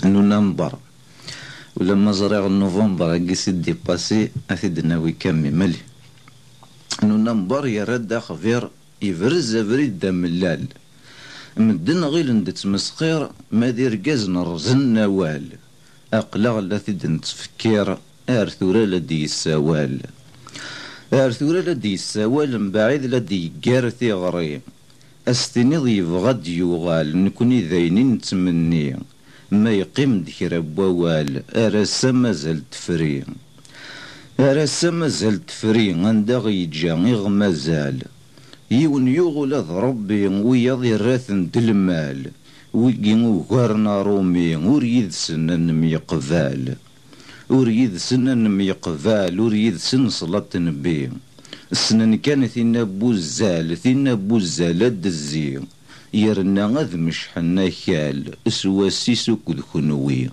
نوفمبر، ولما زريغ نوفمبر هكي سيدي باسي أثيد ناوي كمي ملي نوفمبر يرد خفير يفرز أفريد دا ملال مدن غيل ندتمسخير ما دير قاز نرزن نوال أقلغ التي نتفكير أرثورة لدي السوال أرثورة لدي السوال مبعيد لدي قارثي غري أستنيض يبغد يوغال نكوني ذاينين نتمني ما يقيم دكرا بوال أرسا مازال تفري أرسا مازال تفري عندها يجا مازال يون يغول ربي ويض راثن دلمال ويجي وغرنا رومي وريد سنن ميقفال وريد سنن ميقفال وريد سن صلاة نبي السنن كان ثينا بوزال الدزي يرنا غذ مشحنا خال اسواسي سكد خنوي